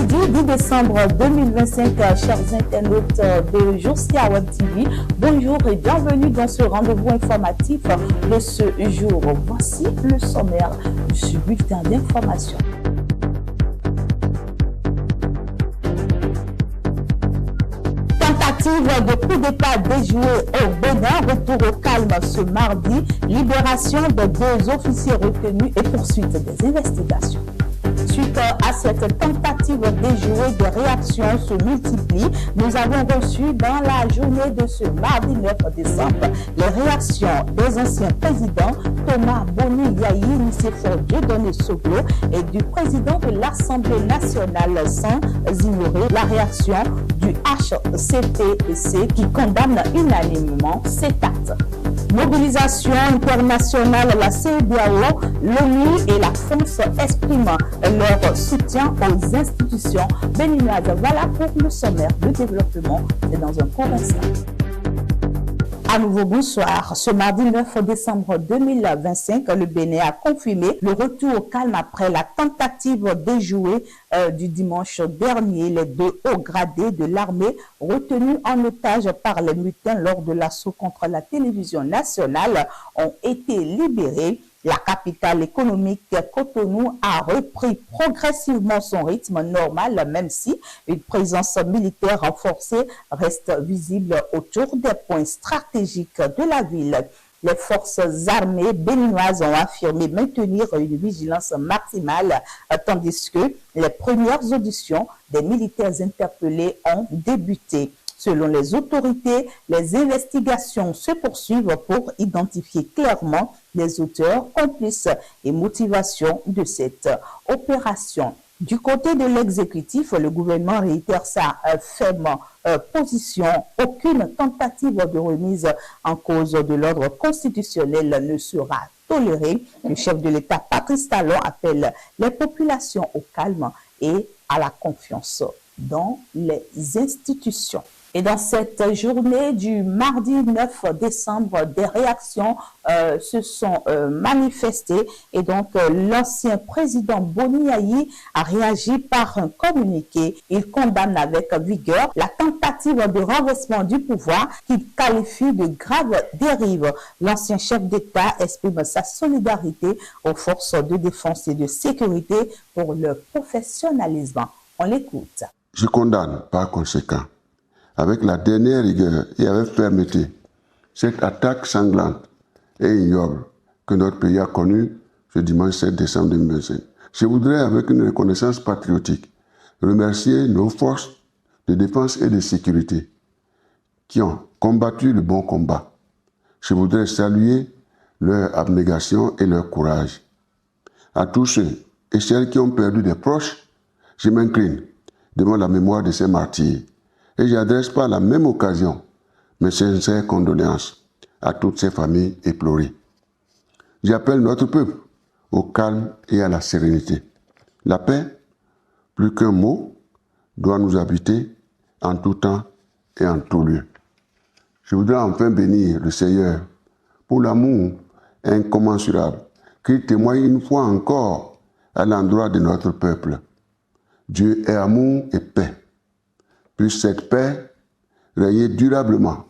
Mardi 10 décembre 2025, chers internautes de Josia Web TV, bonjour et bienvenue dans ce rendez-vous informatif de ce jour. Voici le sommaire de ce bulletin d'information. Tentative de coup d'État déjouée au Bénin, retour au calme ce mardi, libération de 2 officiers retenus et poursuite des investigations. Suite à cette tentative déjouée, des réactions se multiplient. Nous avons reçu dans la journée de ce mardi 9 décembre les réactions des anciens présidents Thomas Boni Yayi, Nicéphore Dieudonné Soglo et du président de l'Assemblée nationale, sans ignorer la réaction du HCTC qui condamne unanimement cet acte. Mobilisation internationale, la CEDEAO, l'ONU et la France expriment leur soutien aux institutions béninoises. Voilà pour le sommaire de développement. C'est dans un court instant. À nouveau, bonsoir. Ce mardi 9 décembre 2025, le Bénin a confirmé le retour au calme après la tentative déjouée du dimanche dernier. Les 2 hauts gradés de l'armée retenus en otage par les mutins lors de l'assaut contre la télévision nationale ont été libérés. La capitale économique Cotonou a repris progressivement son rythme normal, même si une présence militaire renforcée reste visible autour des points stratégiques de la ville. Les forces armées béninoises ont affirmé maintenir une vigilance maximale, tandis que les premières auditions des militaires interpellés ont débuté. Selon les autorités, les investigations se poursuivent pour identifier clairement les auteurs, complices et motivations de cette opération. Du côté de l'exécutif, le gouvernement réitère sa ferme position. Aucune tentative de remise en cause de l'ordre constitutionnel ne sera tolérée. Le chef de l'État, Patrice Talon, appelle les populations au calme et à la confiance dans les institutions. Et dans cette journée du mardi 9 décembre, des réactions se sont manifestées. Et donc, l'ancien président Boni Yayi a réagi par un communiqué. Il condamne avec vigueur la tentative de renversement du pouvoir qu'il qualifie de grave dérive. L'ancien chef d'État exprime sa solidarité aux forces de défense et de sécurité pour leur professionnalisme. On l'écoute. Je condamne par conséquent avec la dernière rigueur et avec fermeté cette attaque sanglante et ignoble que notre pays a connue ce dimanche 7 décembre 2025. Je voudrais, avec une reconnaissance patriotique, remercier nos forces de défense et de sécurité qui ont combattu le bon combat. Je voudrais saluer leur abnégation et leur courage. À tous ceux et celles qui ont perdu des proches, je m'incline devant la mémoire de ces martyrs. Et j'adresse par la même occasion mes sincères condoléances à toutes ces familles éplorées. J'appelle notre peuple au calme et à la sérénité. La paix, plus qu'un mot, doit nous habiter en tout temps et en tout lieu. Je voudrais enfin bénir le Seigneur pour l'amour incommensurable qu'il témoigne une fois encore à l'endroit de notre peuple. Dieu est amour et paix. Puisse cette paix régner durablement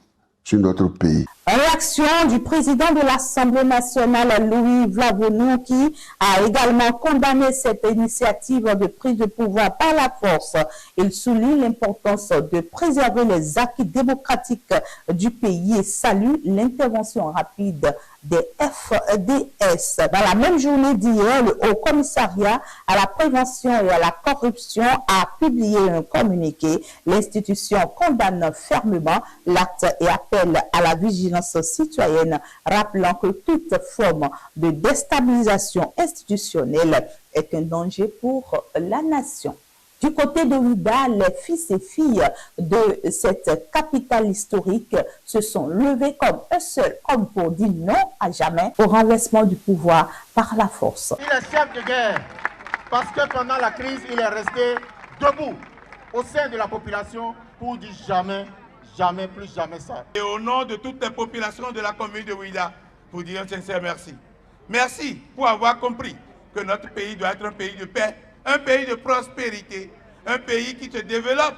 sur notre pays. Réaction du président de l'Assemblée nationale, Louis Vlavonou, qui a également condamné cette initiative de prise de pouvoir par la force. Il souligne l'importance de préserver les acquis démocratiques du pays et salue l'intervention rapide des FDS. Dans la même journée d'hier, le Haut Commissariat à la prévention et à la corruption a publié un communiqué. L'institution condamne fermement l'acte et appelle à la vigilance citoyenne, rappelant que toute forme de déstabilisation institutionnelle est un danger pour la nation. Du côté de Ouidah, les fils et filles de cette capitale historique se sont levés comme un seul homme pour dire non à jamais au renversement du pouvoir par la force. Il est chef de guerre parce que pendant la crise, il est resté debout au sein de la population pour dire jamais, jamais, plus jamais ça. Et au nom de toutes les populations de la commune de Ouidah, vous dire un sincère merci. Merci pour avoir compris que notre pays doit être un pays de paix, un pays de prospérité, Un pays qui se développe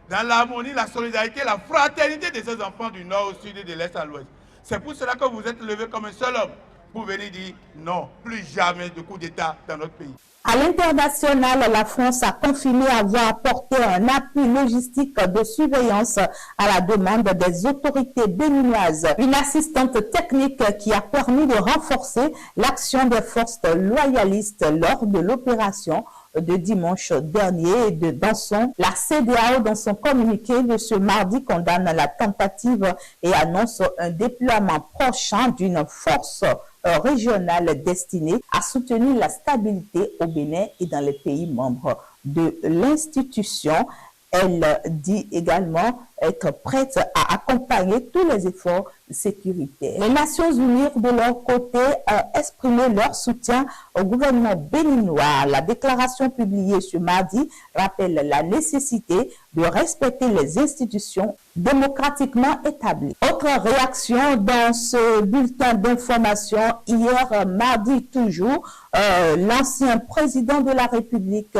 dans l'harmonie, la solidarité, la fraternité de ses enfants du nord au sud et de l'est à l'ouest. C'est pour cela que vous êtes levé comme un seul homme pour venir dire non, plus jamais de coup d'État dans notre pays. À l'international, la France a confirmé avoir apporté un appui logistique de surveillance à la demande des autorités béninoises. Une assistante technique qui a permis de renforcer l'action des forces loyalistes lors de l'opération de dimanche dernier de Danson. La CEDEAO, dans son communiqué de ce mardi, condamne la tentative et annonce un déploiement prochain d'une force régionale destinée à soutenir la stabilité au Bénin et dans les pays membres de l'institution. Elle dit également être prête à accompagner tous les efforts sécuritaires. Les Nations Unies, de leur côté, ont exprimé leur soutien au gouvernement béninois. La déclaration publiée ce mardi rappelle la nécessité de respecter les institutions démocratiquement établies. Autre réaction dans ce bulletin d'information, hier mardi toujours, l'ancien président de la République,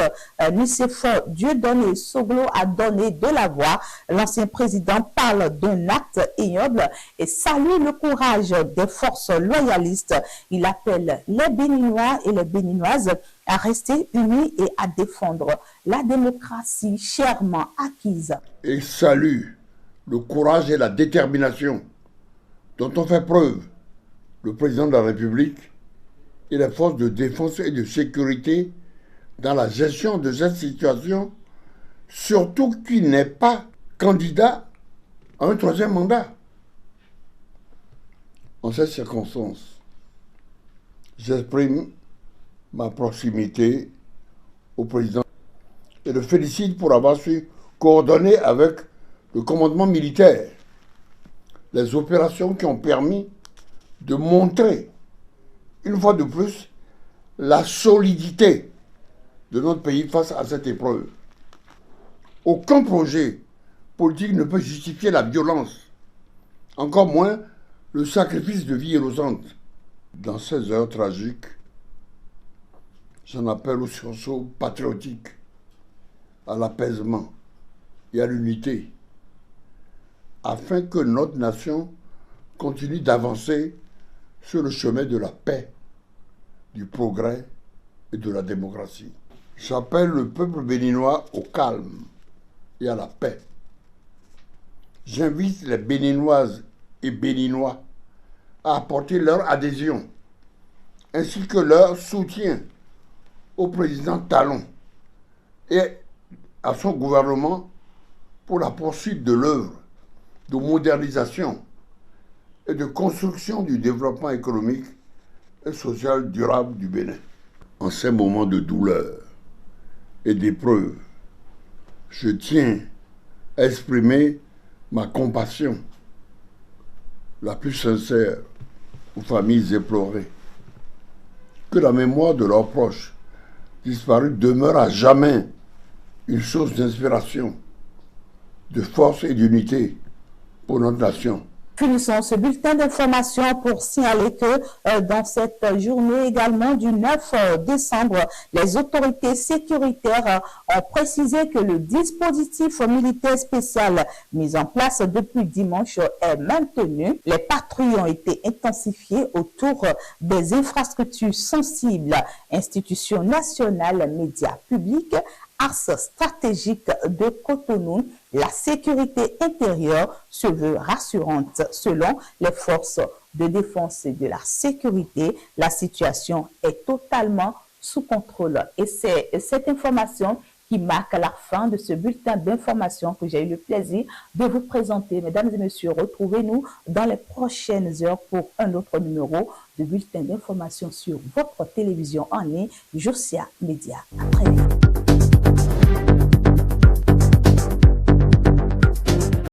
Nicéphore Dieudonné Soglo, a donné de la voix. L'ancien président parle d'un acte ignoble et salue le courage des forces loyalistes. Il appelle les Béninois et les Béninoises à rester unis et à défendre la démocratie chèrement acquise. Et salue le courage et la détermination dont ont fait preuve le président de la République et les forces de défense et de sécurité dans la gestion de cette situation, surtout qu'il n'est pas candidat à un troisième mandat. En cette circonstance, j'exprime ma proximité au président et le félicite pour avoir su coordonner avec le commandement militaire les opérations qui ont permis de montrer une fois de plus la solidité de notre pays face à cette épreuve. Aucun projet politique ne peut justifier la violence, encore moins le sacrifice de vies innocentes. Dans ces heures tragiques, j'en appelle au sursaut patriotique, à l'apaisement et à l'unité, afin que notre nation continue d'avancer sur le chemin de la paix, du progrès et de la démocratie. J'appelle le peuple béninois au calme et à la paix. J'invite les Béninoises et Béninois à apporter leur adhésion ainsi que leur soutien au président Talon et à son gouvernement pour la poursuite de l'œuvre de modernisation et de construction du développement économique et social durable du Bénin. En ces moments de douleur et d'épreuve, je tiens à exprimer ma compassion la plus sincère aux familles éplorées. Que la mémoire de leurs proches disparus demeure à jamais une source d'inspiration, de force et d'unité pour notre nation. Finissons ce bulletin d'information pour signaler que dans cette journée également du 9 décembre, les autorités sécuritaires ont précisé que le dispositif militaire spécial mis en place depuis dimanche est maintenu. Les patrouilles ont été intensifiées autour des infrastructures sensibles, institutions nationales, médias publics, axe stratégique de Cotonou. La sécurité intérieure se veut rassurante. Selon les forces de défense et de la sécurité, la situation est totalement sous contrôle. Et c'est cette information qui marque la fin de ce bulletin d'information que j'ai eu le plaisir de vous présenter. Mesdames et messieurs, retrouvez-nous dans les prochaines heures pour un autre numéro de bulletin d'information sur votre télévision en ligne, Josia Média. À très vite.